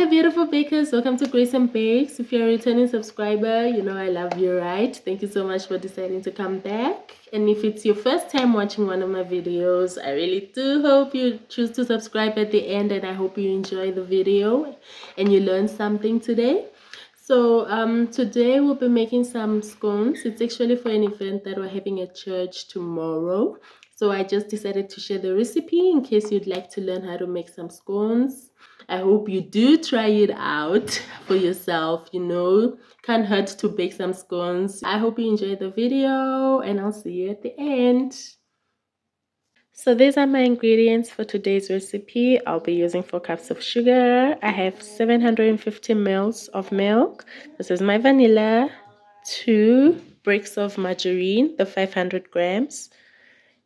my beautiful bakers, welcome to Grace and Bakes. If you're a returning subscriber, you know I love you, right? Thank you so much for deciding to come back. And if it's your first time watching one of my videos, I really do hope you choose to subscribe at the end, and I hope you enjoy the video and you learn something today. So today we'll be making some scones. It's actually for an event that we're having at church tomorrow. So I just decided to share the recipe in case you'd like to learn how to make some scones. I hope you do try it out for yourself. Can't hurt to bake some scones. I hope you enjoy the video, and I'll see you at the end. So these are my ingredients for today's recipe. I'll be using 4 cups of sugar. I have 750 ml of milk. This is my vanilla. 2 bricks of margarine, the 500 grams.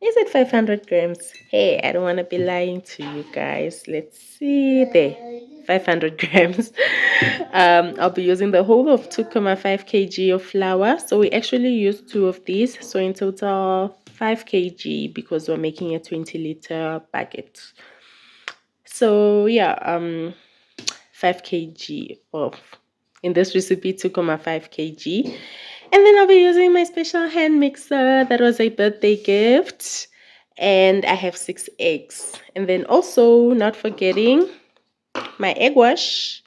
Is it 500 grams? Hey, I don't want to be lying to you guys. Let's see. There, 500 grams. I'll be using the whole of 2.5 kg of flour. So we actually use 2 of these. So in total, 5 kg because we're making a 20-liter bucket. So yeah, 5 kg of, in this recipe, 2.5 kg. And then I'll be using my special hand mixer. That was a birthday gift. And I have 6 eggs. And then also, not forgetting my egg wash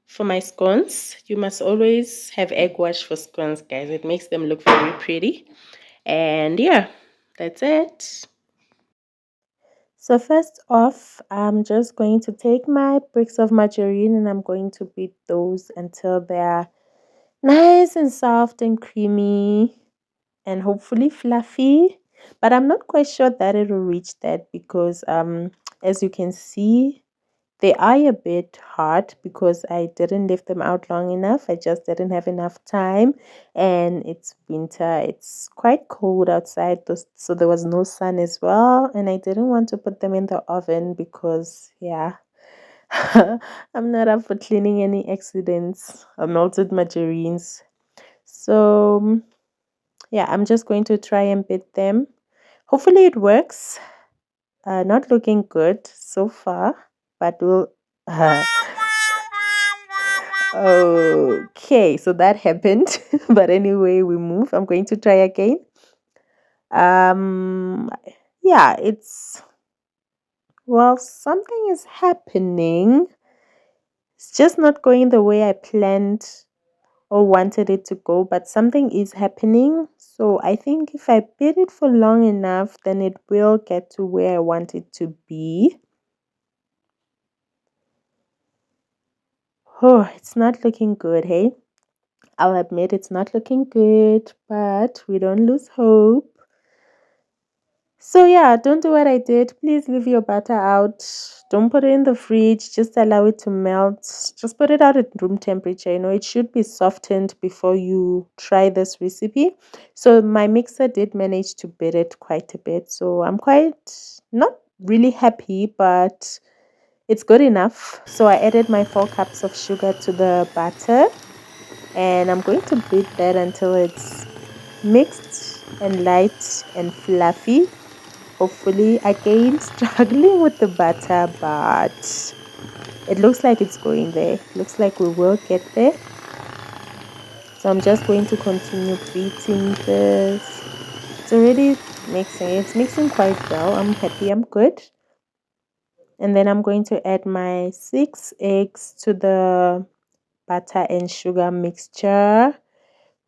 for my scones. You must always have egg wash for scones, guys. It makes them look very pretty. And yeah, that's it. So first off, I'm just going to take my bricks of margarine and I'm going to beat those until they're nice and soft and creamy and hopefully fluffy. But I'm not quite sure that it'll reach that because as you can see, they are a bit hard because I didn't leave them out long enough. I just didn't have enough time, and it's winter. It's quite cold outside, so there was no sun as well, and I didn't want to put them in the oven because, yeah, I'm not up for cleaning any accidents or melted margarines. So, yeah, I'm just going to try and beat them. Hopefully it works. Not looking good so far, but we'll... okay, so that happened. But anyway, we move. I'm going to try again. Yeah, well, something is happening. It's just not going the way I planned or wanted it to go, but something is happening. So I think if I beat it for long enough, then it will get to where I want it to be. Oh, it's not looking good, hey? I'll admit it's not looking good, but we don't lose hope. So yeah, don't do what I did. Please leave your butter out. Don't put it in the fridge. Just allow it to melt. Just put it out at room temperature. It should be softened before you try this recipe. So my mixer did manage to beat it quite a bit. So I'm quite not really happy, but it's good enough. So I added my 4 cups of sugar to the butter, and I'm going to beat that until it's mixed and light and fluffy. Hopefully, again, struggling with the butter, but it looks like it's going there. Looks like we will get there. So I'm just going to continue beating this. It's already mixing. It's mixing quite well. I'm happy. I'm good. And then I'm going to add my 6 eggs to the butter and sugar mixture.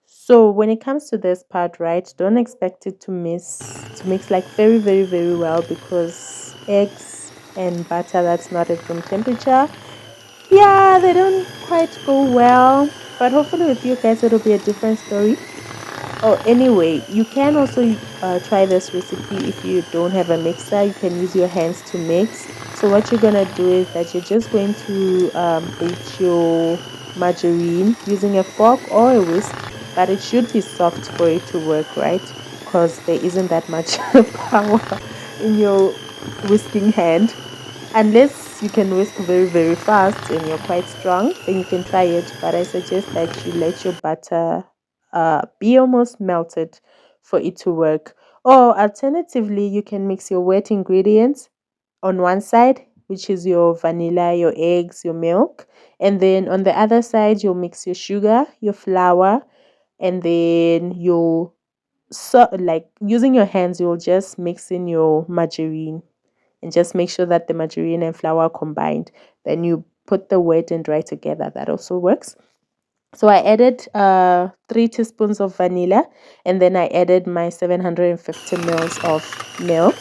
So when it comes to this part, right, don't expect it to mix like very, very, very well, because eggs and butter that's not at room temperature, yeah, they don't quite go well. But hopefully with you guys it'll be a different story. Oh, anyway, you can also try this recipe if you don't have a mixer. You can use your hands to mix. So what you're gonna do is that you're just going to beat your margarine using a fork or a whisk, but it should be soft for it to work, right? Because there isn't that much power in your whisking hand. Unless you can whisk very, very fast and you're quite strong, then you can try it. But I suggest that you let your butter be almost melted for it to work. Or alternatively, you can mix your wet ingredients on one side which is your vanilla, your eggs, your milk. And then on the other side, you'll mix your sugar, your flour, and then you'll, so like using your hands, you'll just mix in your margarine and just make sure that the margarine and flour are combined. Then you put the wet and dry together. That also works. So I added 3 teaspoons of vanilla, and then I added my 750 mils of milk,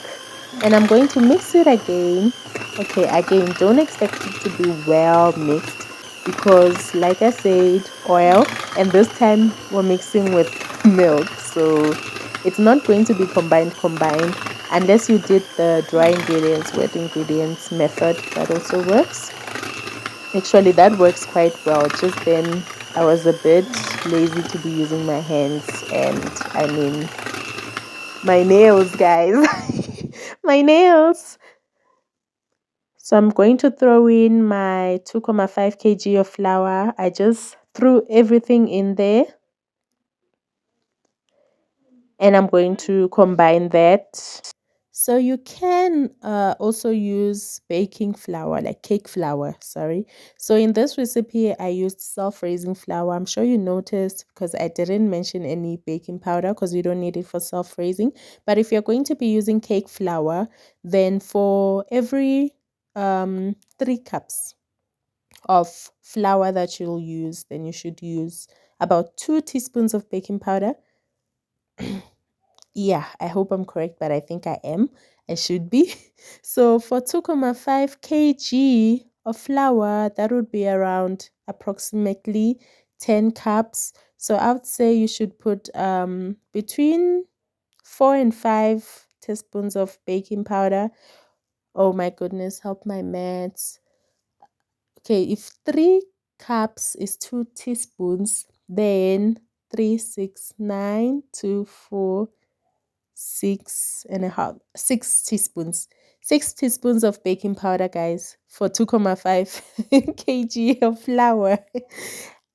and I'm going to mix it again. Okay, again, don't expect it to be well mixed because, like I said, oil, and this time we're mixing with milk, so it's not going to be combined unless you did the dry ingredients, wet ingredients method. That also works. Actually, that works quite well. Just then, I was a bit lazy to be using my hands, and I mean, my nails, guys. My nails. So I'm going to throw in my 2.5 kg of flour. I just threw everything in there, and I'm going to combine that. So you can also use baking flour, like cake flour, sorry. So in this recipe, I used self-raising flour. I'm sure you noticed because I didn't mention any baking powder because you don't need it for self-raising. But if you're going to be using cake flour, then for every 3 cups of flour that you'll use, then you should use about 2 teaspoons of baking powder. Yeah, I hope I'm correct, but I think I am. I should be. So for 2.5 kg of flour, that would be around approximately 10 cups. So I would say you should put between 4 and 5 teaspoons of baking powder. Oh my goodness, help my maths. Okay, if 3 cups is 2 teaspoons, then 3, 6, 9, 2, 4, 6 teaspoons. 6 teaspoons of baking powder, guys, for 2.5 kg of flour.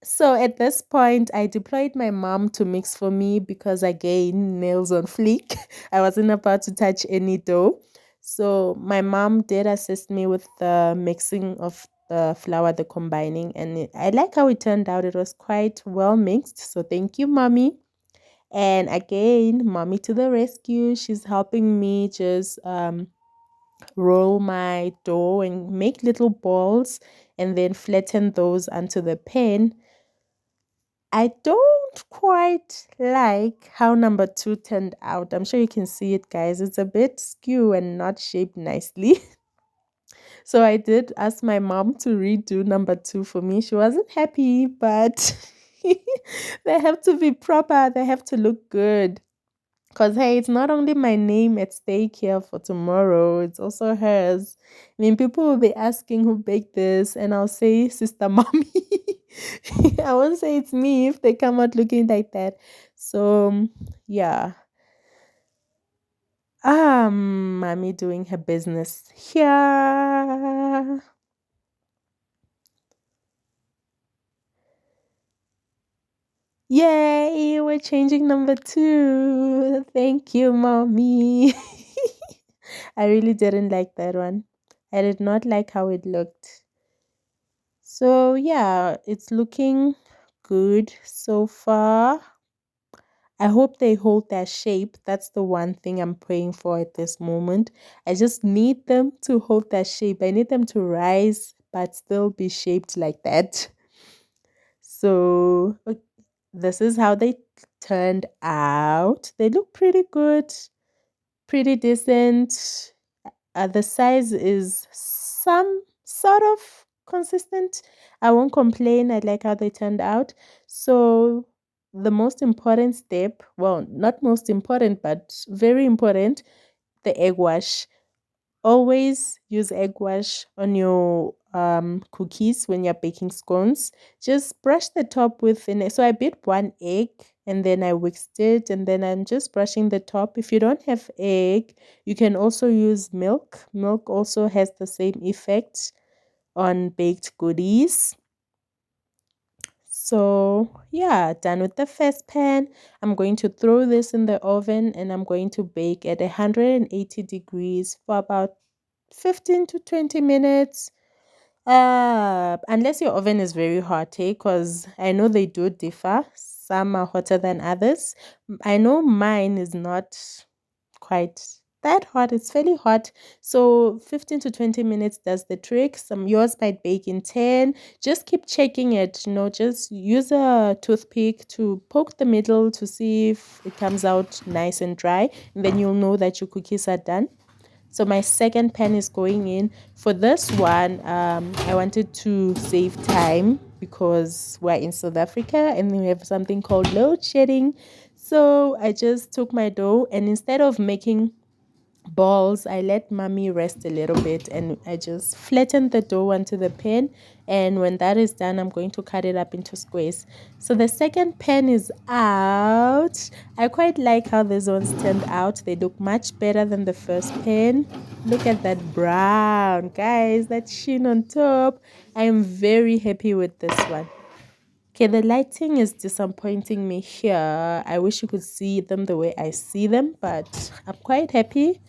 So at this point, I deployed my mom to mix for me because, again, nails on fleek. I wasn't about to touch any dough. So my mom did assist me with the mixing of the flour, the combining, and I like how it turned out. It was quite well mixed. So thank you, mommy. And again, mommy to the rescue. She's helping me just roll my dough and make little balls and then flatten those onto the pan. I don't quite like how number 2 turned out. I'm sure you can see it, guys. It's a bit skew and not shaped nicely. So I did ask my mom to redo number 2 for me. She wasn't happy, but they have to be proper. They have to look good. Because, hey, it's not only my name at stake here for tomorrow, it's also hers. I mean, people will be asking who baked this, and I'll say, Sister Mommy. I won't say it's me if they come out looking like that. So, yeah. Mommy doing her business here. Yay, we're changing number 2. Thank you, Mommy. I really didn't like that one. I did not like how it looked. So yeah, it's looking good so far. I hope they hold their shape. That's the one thing I'm praying for at this moment. I just need them to hold their shape. I need them to rise but still be shaped like that. So this is how they turned out. They look pretty good, pretty decent. The size is some sort of consistent. I won't complain. I like how they turned out. So the most important step, well, not most important, but very important, the egg wash. Always use egg wash on your cookies when you're baking scones. Just brush the top with an egg. So I beat 1 egg and then I whisked it and then I'm just brushing the top. If you don't have egg, you can also use milk. Milk also has the same effect on baked goodies. So yeah, done with the first pan. I'm going to throw this in the oven and I'm going to bake at 180 degrees for about 15 to 20 minutes. Unless your oven is very hot, because I know they do differ. Some are hotter than others. I know mine is not quite that hot. It's fairly hot. So 15 to 20 minutes does the trick. Some yours might bake in 10. Just keep checking it, just use a toothpick to poke the middle to see if it comes out nice and dry. And then you'll know that your cookies are done. So my second pan is going in. For this one, I wanted to save time because we're in South Africa and we have something called load shedding. So I just took my dough, and instead of making balls, I let mommy rest a little bit, and I just flattened the dough onto the pan. And when that is done, I'm going to cut it up into squares. So the second pan is out. I quite like how these ones turned out. They look much better than the first pan. Look at that brown, guys, that sheen on top. I am very happy with this one. Okay, the lighting is disappointing me here. I wish you could see them the way I see them, but I'm quite happy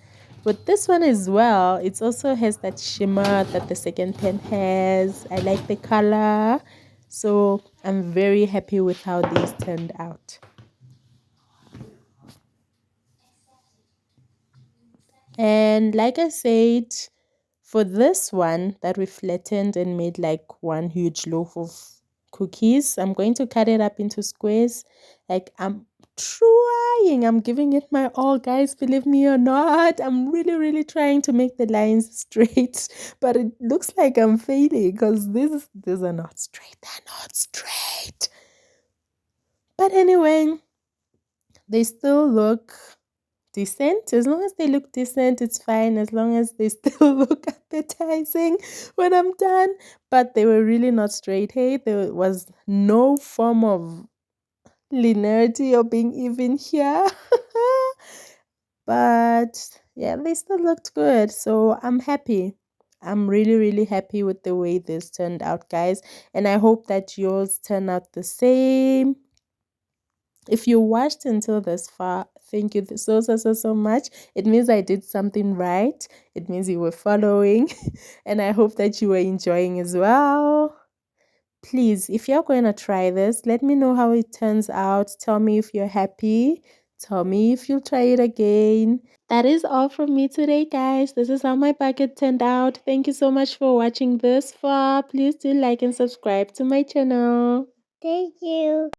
with this one as well. It also has that shimmer that the second pen has. I like the color. So I'm very happy with how these turned out. And like I said, for this one that we flattened and made like one huge loaf of cookies, I'm going to cut it up into squares. Like I'm trying, I'm giving it my all, guys, believe me or not. I'm really, really trying to make the lines straight, but it looks like I'm failing because these are not straight. They're not straight. But anyway, they still look decent. As long as they look decent, it's fine. As long as they still look appetizing when I'm done. But they were really not straight. Hey, there was no form of linearity or being even here. But yeah, they still looked good. So I'm happy. I'm really, really happy with the way this turned out, guys. And I hope that yours turn out the same. If you watched until this far, thank you so much. It means I did something right. It means you were following, and I hope that you were enjoying as well. Please, if you're going to try this, let me know how it turns out. Tell me if you're happy. Tell me if you'll try it again. That is all from me today, guys. This is how my bucket turned out. Thank you so much for watching this far. Please do like and subscribe to my channel. Thank you.